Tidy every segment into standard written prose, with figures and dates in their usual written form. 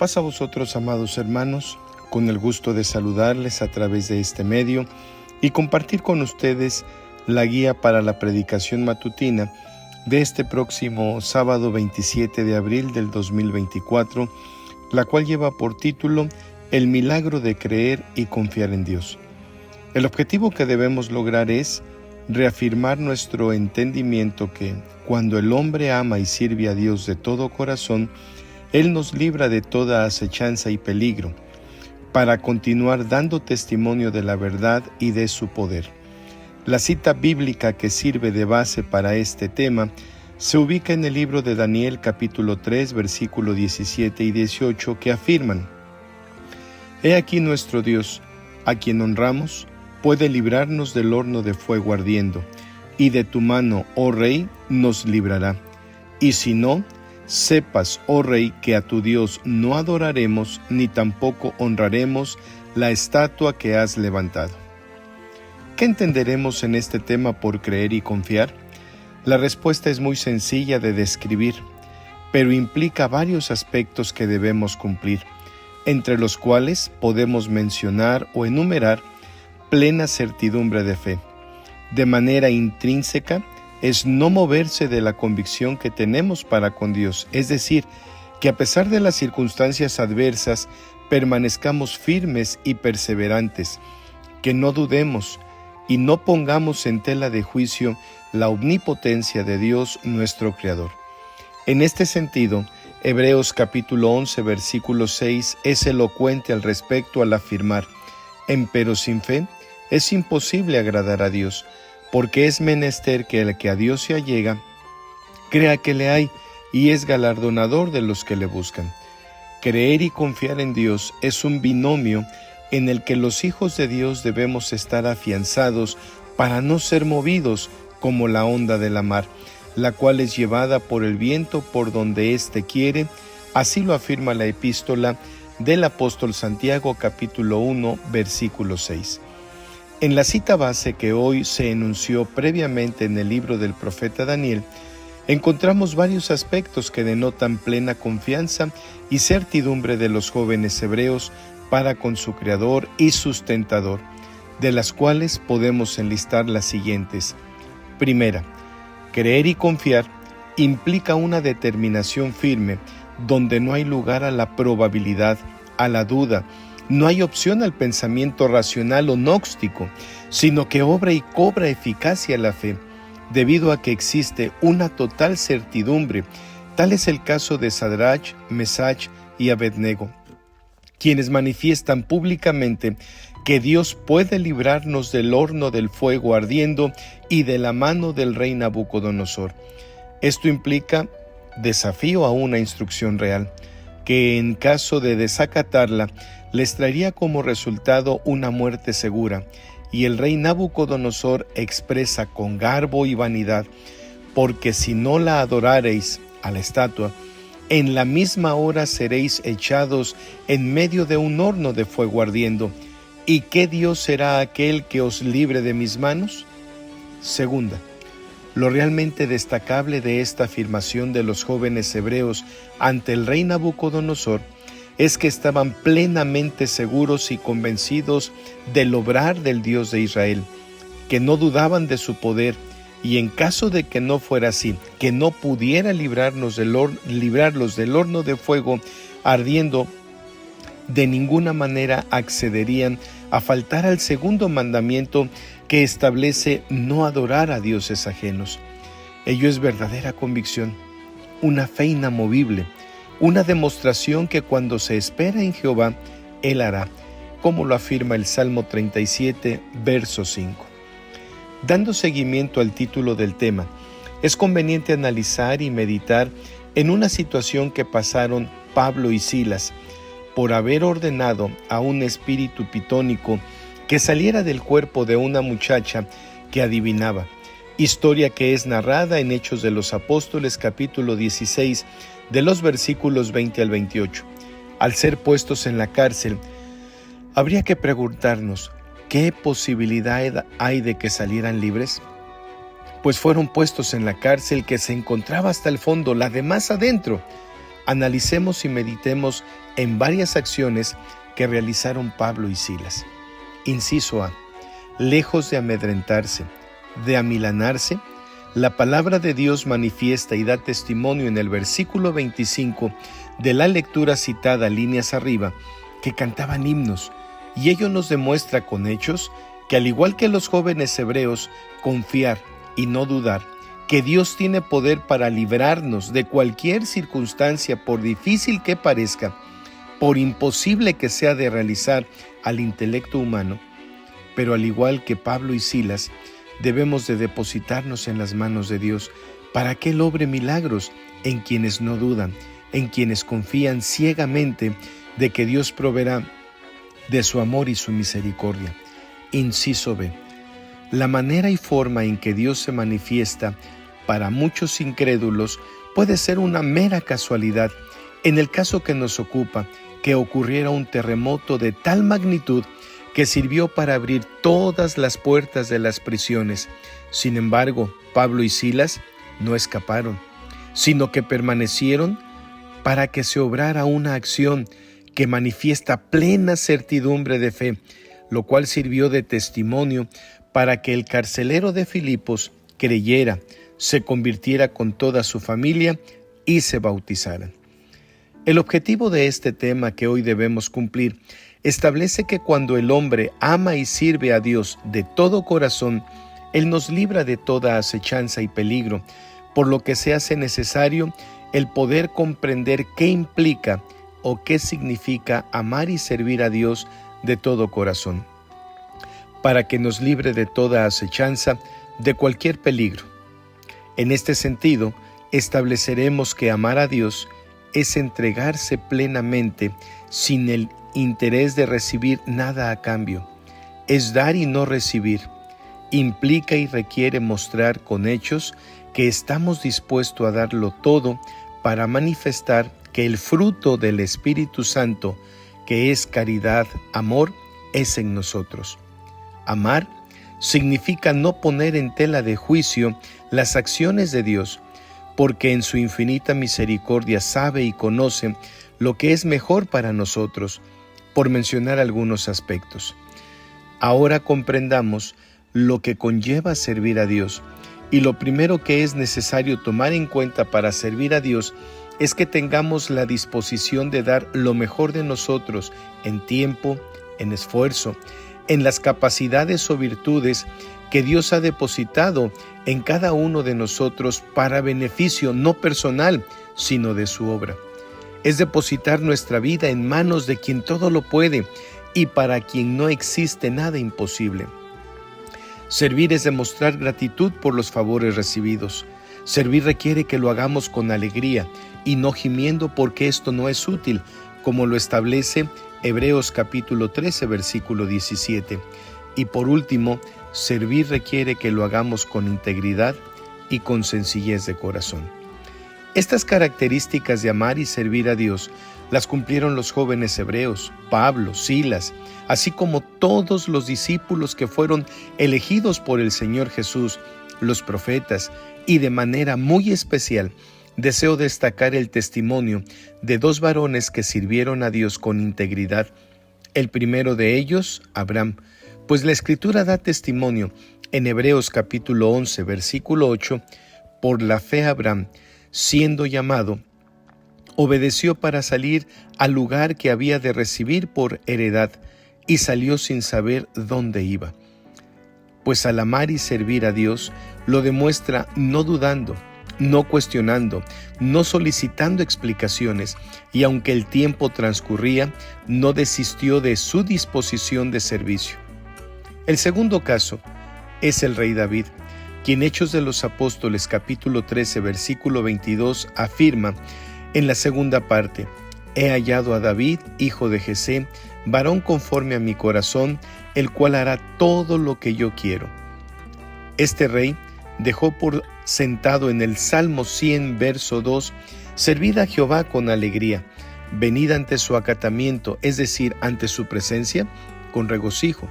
Paz a vosotros, amados hermanos, con el gusto de saludarles a través de este medio y compartir con ustedes la guía para la predicación matutina de este próximo sábado 27 de abril del 2024, la cual lleva por título El milagro de creer y confiar en Dios. El objetivo que debemos lograr es reafirmar nuestro entendimiento que cuando el hombre ama y sirve a Dios de todo corazón, Él nos libra de toda acechanza y peligro, para continuar dando testimonio de la verdad y de su poder. La cita bíblica que sirve de base para este tema se ubica en el libro de Daniel capítulo 3, versículo 17 y 18, que afirman: He aquí nuestro Dios, a quien honramos, puede librarnos del horno de fuego ardiendo, y de tu mano, oh Rey, nos librará. Y si no, sepas, oh Rey, que a tu Dios no adoraremos, ni tampoco honraremos la estatua que has levantado. ¿Qué entenderemos en este tema por creer y confiar? La respuesta es muy sencilla de describir, pero implica varios aspectos que debemos cumplir, entre los cuales podemos mencionar o enumerar plena certidumbre de fe. De manera intrínseca, es no moverse de la convicción que tenemos para con Dios, es decir, que a pesar de las circunstancias adversas, permanezcamos firmes y perseverantes, que no dudemos y no pongamos en tela de juicio la omnipotencia de Dios nuestro Creador. En este sentido, Hebreos capítulo 11, versículo 6 es elocuente al respecto al afirmar: Empero sin fe es imposible agradar a Dios, porque es menester que el que a Dios se allega crea que le hay y es galardonador de los que le buscan. Creer y confiar en Dios es un binomio en el que los hijos de Dios debemos estar afianzados para no ser movidos como la onda de la mar, la cual es llevada por el viento por donde éste quiere. Así lo afirma la epístola del apóstol Santiago capítulo 1, versículo 6. En la cita base que hoy se enunció previamente en el libro del profeta Daniel, encontramos varios aspectos que denotan plena confianza y certidumbre de los jóvenes hebreos para con su Creador y sustentador, de las cuales podemos enlistar las siguientes. Primera, creer y confiar implica una determinación firme, donde no hay lugar a la probabilidad, a la duda. No hay opción al pensamiento racional o gnóstico, sino que obra y cobra eficacia la fe, debido a que existe una total certidumbre. Tal es el caso de Sadrach, Mesach y Abednego, quienes manifiestan públicamente que Dios puede librarnos del horno del fuego ardiendo y de la mano del rey Nabucodonosor. Esto implica desafío a una instrucción real, que en caso de desacatarla, les traería como resultado una muerte segura, y el rey Nabucodonosor expresa con garbo y vanidad: porque si no la adorareis a la estatua, en la misma hora seréis echados en medio de un horno de fuego ardiendo. ¿Y qué Dios será aquel que os libre de mis manos? Segunda, lo realmente destacable de esta afirmación de los jóvenes hebreos ante el rey Nabucodonosor es que estaban plenamente seguros y convencidos del obrar del Dios de Israel, que no dudaban de su poder, y en caso de que no fuera así, que no pudiera librarlos del horno de fuego ardiendo, de ninguna manera accederían a faltar al segundo mandamiento que establece no adorar a dioses ajenos. Ello es verdadera convicción, una fe inamovible, una demostración que cuando se espera en Jehová, Él hará, como lo afirma el Salmo 37, verso 5. Dando seguimiento al título del tema, es conveniente analizar y meditar en una situación que pasaron Pablo y Silas, por haber ordenado a un espíritu pitónico que saliera del cuerpo de una muchacha que adivinaba, historia que es narrada en Hechos de los Apóstoles capítulo 16, de los versículos 20 al 28. Al ser puestos en la cárcel, habría que preguntarnos, ¿qué posibilidad hay de que salieran libres? Pues fueron puestos en la cárcel que se encontraba hasta el fondo, la de más adentro, analicemos y meditemos en varias acciones que realizaron Pablo y Silas. Inciso A. Lejos de amedrentarse, de amilanarse, la palabra de Dios manifiesta y da testimonio en el versículo 25 de la lectura citada líneas arriba, que cantaban himnos, y ello nos demuestra con hechos que, al igual que los jóvenes hebreos, confiar y no dudar que Dios tiene poder para librarnos de cualquier circunstancia, por difícil que parezca, por imposible que sea de realizar al intelecto humano. Pero al igual que Pablo y Silas, debemos de depositarnos en las manos de Dios para que Él obre milagros en quienes no dudan, en quienes confían ciegamente de que Dios proveerá de su amor y su misericordia. Inciso B. La manera y forma en que Dios se manifiesta para muchos incrédulos puede ser una mera casualidad. En el caso que nos ocupa, que ocurriera un terremoto de tal magnitud que sirvió para abrir todas las puertas de las prisiones. Sin embargo, Pablo y Silas no escaparon, sino que permanecieron para que se obrara una acción que manifiesta plena certidumbre de fe, lo cual sirvió de testimonio para que el carcelero de Filipos creyera, se convirtiera con toda su familia y se bautizaran. El objetivo de este tema que hoy debemos cumplir establece que cuando el hombre ama y sirve a Dios de todo corazón, Él nos libra de toda acechanza y peligro, por lo que se hace necesario el poder comprender qué implica o qué significa amar y servir a Dios de todo corazón, para que nos libre de toda acechanza, de cualquier peligro. En este sentido, estableceremos que amar a Dios es entregarse plenamente sin el interés de recibir nada a cambio. Es dar y no recibir. Implica y requiere mostrar con hechos que estamos dispuestos a darlo todo para manifestar que el fruto del Espíritu Santo, que es caridad, amor, es en nosotros. Amar significa no poner en tela de juicio las acciones de Dios, porque en su infinita misericordia sabe y conoce lo que es mejor para nosotros, por mencionar algunos aspectos. Ahora comprendamos lo que conlleva servir a Dios, y lo primero que es necesario tomar en cuenta para servir a Dios es que tengamos la disposición de dar lo mejor de nosotros en tiempo, en esfuerzo, en las capacidades o virtudes que Dios ha depositado en cada uno de nosotros para beneficio no personal, sino de su obra. Es depositar nuestra vida en manos de quien todo lo puede y para quien no existe nada imposible. Servir es demostrar gratitud por los favores recibidos. Servir requiere que lo hagamos con alegría y no gimiendo porque esto no es útil, como lo establece Hebreos capítulo 13, versículo 17. Y por último, servir requiere que lo hagamos con integridad y con sencillez de corazón. Estas características de amar y servir a Dios las cumplieron los jóvenes hebreos, Pablo, Silas, así como todos los discípulos que fueron elegidos por el Señor Jesús, los profetas, y de manera muy especial deseo destacar el testimonio de dos varones que sirvieron a Dios con integridad. El primero de ellos, Abraham, pues la Escritura da testimonio en Hebreos capítulo 11, versículo 8, por la fe Abraham, siendo llamado, obedeció para salir al lugar que había de recibir por heredad, y salió sin saber dónde iba. Pues al amar y servir a Dios, lo demuestra no dudando, no cuestionando, no solicitando explicaciones, y aunque el tiempo transcurría, no desistió de su disposición de servicio. El segundo caso es el rey David, quien Hechos de los Apóstoles capítulo 13 versículo 22 afirma en la segunda parte: he hallado a David, hijo de Jesé, varón conforme a mi corazón, el cual hará todo lo que yo quiero. Este rey dejó por sentado en el Salmo 100, verso 2, servid a Jehová con alegría, venid ante su acatamiento, es decir, ante su presencia, con regocijo.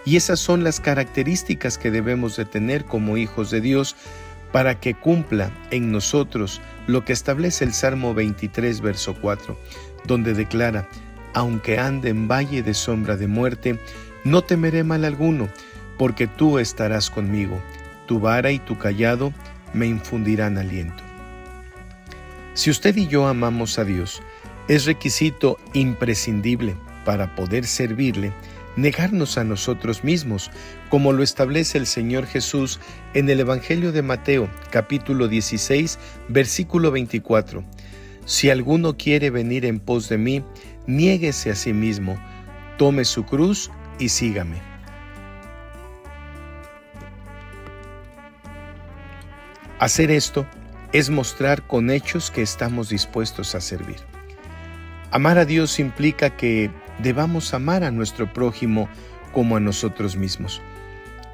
Y esas son las características que debemos de tener como hijos de Dios para que cumpla en nosotros lo que establece el Salmo 23, verso 4, donde declara: aunque ande en valle de sombra de muerte, no temeré mal alguno, porque tú estarás conmigo. Tu vara y tu cayado me infundirán aliento. Si usted y yo amamos a Dios, es requisito imprescindible para poder servirle negarnos a nosotros mismos, como lo establece el Señor Jesús en el Evangelio de Mateo, capítulo 16, versículo 24. Si alguno quiere venir en pos de mí, niéguese a sí mismo, tome su cruz y sígame. Hacer esto es mostrar con hechos que estamos dispuestos a servir. Amar a Dios implica que debamos amar a nuestro prójimo como a nosotros mismos.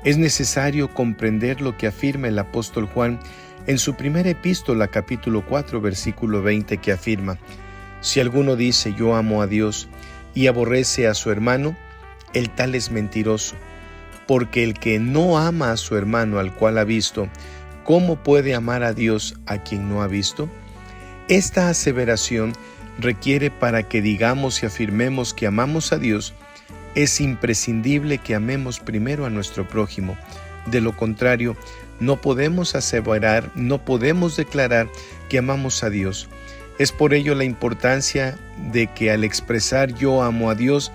Es necesario comprender lo que afirma el apóstol Juan en su primera epístola, capítulo 4, versículo 20, que afirma: si alguno dice yo amo a Dios y aborrece a su hermano, el tal es mentiroso, porque el que no ama a su hermano al cual ha visto, ¿cómo puede amar a Dios a quien no ha visto? Esta aseveración requiere, para que digamos y afirmemos que amamos a Dios, es imprescindible que amemos primero a nuestro prójimo. De lo contrario, no podemos aseverar, no podemos declarar que amamos a Dios. Es por ello la importancia de que al expresar yo amo a Dios,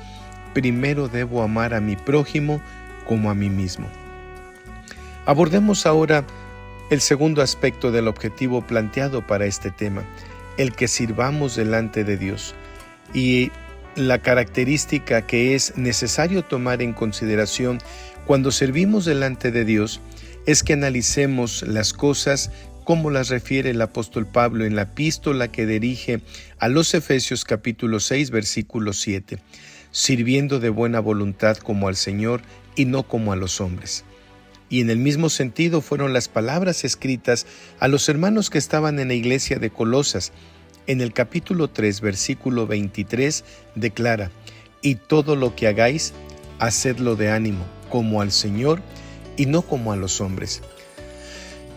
primero debo amar a mi prójimo como a mí mismo. Abordemos ahora el segundo aspecto del objetivo planteado para este tema, el que sirvamos delante de Dios. Y la característica que es necesario tomar en consideración cuando servimos delante de Dios es que analicemos las cosas como las refiere el apóstol Pablo en la epístola que dirige a los Efesios capítulo 6, versículo 7, sirviendo de buena voluntad como al Señor y no como a los hombres. Y en el mismo sentido fueron las palabras escritas a los hermanos que estaban en la iglesia de Colosas. En el capítulo 3, versículo 23, declara: y todo lo que hagáis, hacedlo de ánimo, como al Señor y no como a los hombres.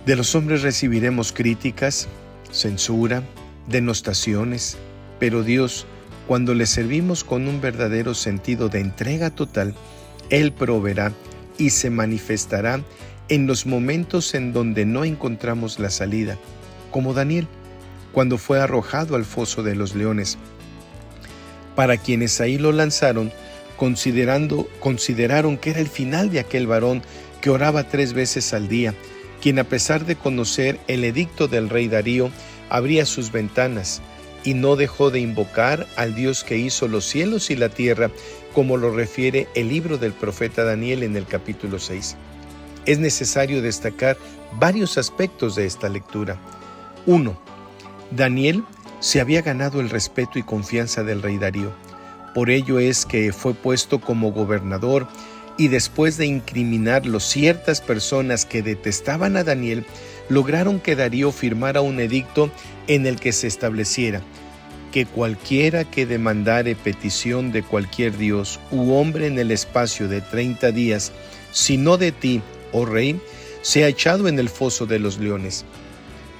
De los hombres recibiremos críticas, censura, denostaciones, pero Dios, cuando le servimos con un verdadero sentido de entrega total, Él proveerá y se manifestará en los momentos en donde no encontramos la salida, como Daniel, cuando fue arrojado al foso de los leones. Para quienes ahí lo lanzaron, consideraron que era el final de aquel varón que oraba 3 veces al día, quien, a pesar de conocer el edicto del rey Darío, abría sus ventanas y no dejó de invocar al Dios que hizo los cielos y la tierra, como lo refiere el libro del profeta Daniel en el capítulo 6. Es necesario destacar varios aspectos de esta lectura. 1. Daniel se había ganado el respeto y confianza del rey Darío. Por ello es que fue puesto como gobernador, y después de incriminarlo ciertas personas que detestaban a Daniel, lograron que Darío firmara un edicto en el que se estableciera que cualquiera que demandare petición de cualquier dios u hombre en el espacio de 30 días, si no de ti, oh rey, sea echado en el foso de los leones.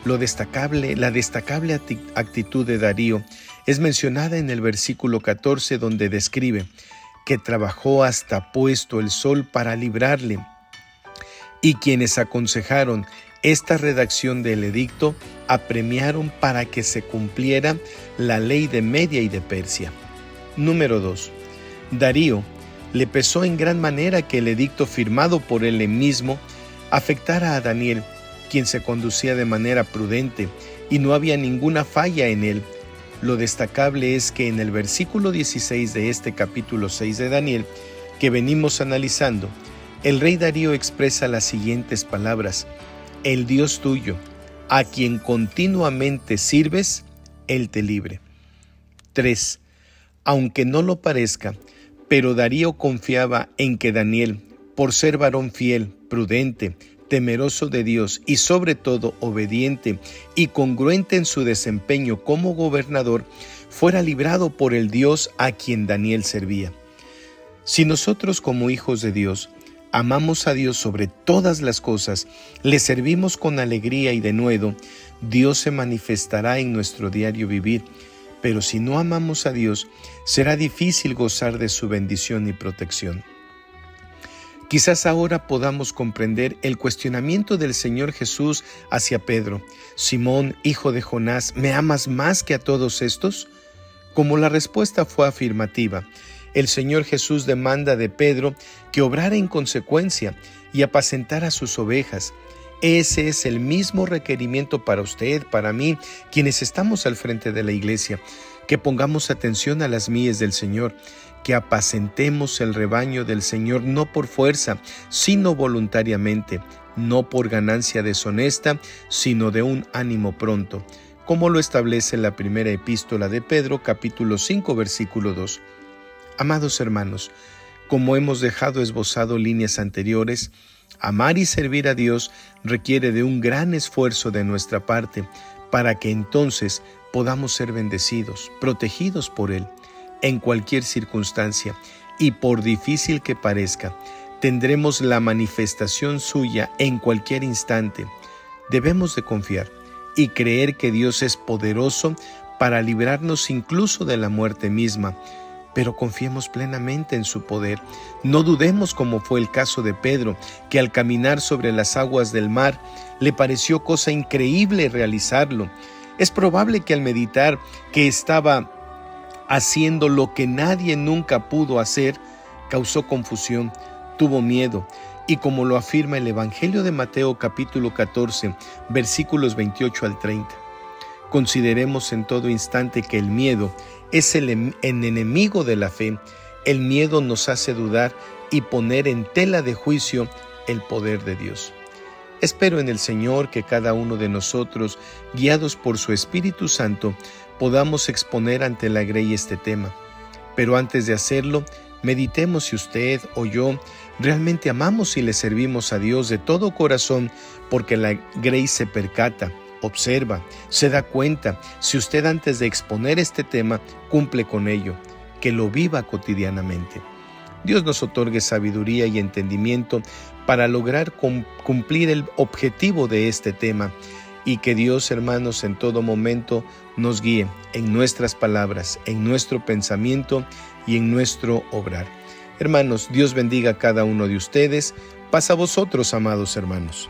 La destacable actitud de Darío es mencionada en el versículo 14, donde describe que trabajó hasta puesto el sol para librarle, y quienes aconsejaron esta redacción del edicto apremiaron para que se cumpliera la ley de Media y de Persia. Número 2. Darío le pesó en gran manera que el edicto firmado por él mismo afectara a Daniel, quien se conducía de manera prudente y no había ninguna falla en él. Lo destacable es que en el versículo 16 de este capítulo 6 de Daniel, que venimos analizando, el rey Darío expresa las siguientes palabras: el Dios tuyo, a quien continuamente sirves, Él te libre. 3. Aunque no lo parezca, pero Darío confiaba en que Daniel, por ser varón fiel, prudente, temeroso de Dios y sobre todo obediente y congruente en su desempeño como gobernador, fuera librado por el Dios a quien Daniel servía. Si nosotros como hijos de Dios amamos a Dios sobre todas las cosas, le servimos con alegría y denuedo, Dios se manifestará en nuestro diario vivir. Pero si no amamos a Dios, será difícil gozar de su bendición y protección. Quizás ahora podamos comprender el cuestionamiento del Señor Jesús hacia Pedro. Simón, hijo de Jonás, ¿me amas más que a todos estos? Como la respuesta fue afirmativa, el Señor Jesús demanda de Pedro que obrara en consecuencia y apacentara sus ovejas. Ese es el mismo requerimiento para usted, para mí, quienes estamos al frente de la iglesia, que pongamos atención a las mies del Señor, que apacentemos el rebaño del Señor no por fuerza, sino voluntariamente, no por ganancia deshonesta, sino de un ánimo pronto, como lo establece la primera epístola de Pedro, capítulo 5, versículo 2. Amados hermanos, como hemos dejado esbozado líneas anteriores, amar y servir a Dios requiere de un gran esfuerzo de nuestra parte para que entonces podamos ser bendecidos, protegidos por Él en cualquier circunstancia, y por difícil que parezca, tendremos la manifestación suya en cualquier instante. Debemos de confiar y creer que Dios es poderoso para librarnos incluso de la muerte misma, pero confiemos plenamente en su poder. No dudemos, como fue el caso de Pedro, que al caminar sobre las aguas del mar le pareció cosa increíble realizarlo. Es probable que al meditar que estaba haciendo lo que nadie nunca pudo hacer, causó confusión, tuvo miedo, y como lo afirma el Evangelio de Mateo capítulo 14, versículos 28 al 30. Consideremos en todo instante que el miedo es el enemigo de la fe. El miedo nos hace dudar y poner en tela de juicio el poder de Dios. Espero en el Señor que cada uno de nosotros, guiados por su Espíritu Santo, podamos exponer ante la Grey este tema. Pero antes de hacerlo, meditemos si usted o yo realmente amamos y le servimos a Dios de todo corazón, porque la Grey se percata, observa, se da cuenta si usted antes de exponer este tema cumple con ello, que lo viva cotidianamente. Dios nos otorgue sabiduría y entendimiento para lograr cumplir el objetivo de este tema, y que Dios, hermanos, en todo momento nos guíe en nuestras palabras, en nuestro pensamiento y en nuestro obrar. Hermanos, Dios bendiga a cada uno de ustedes. Paz a vosotros, amados hermanos.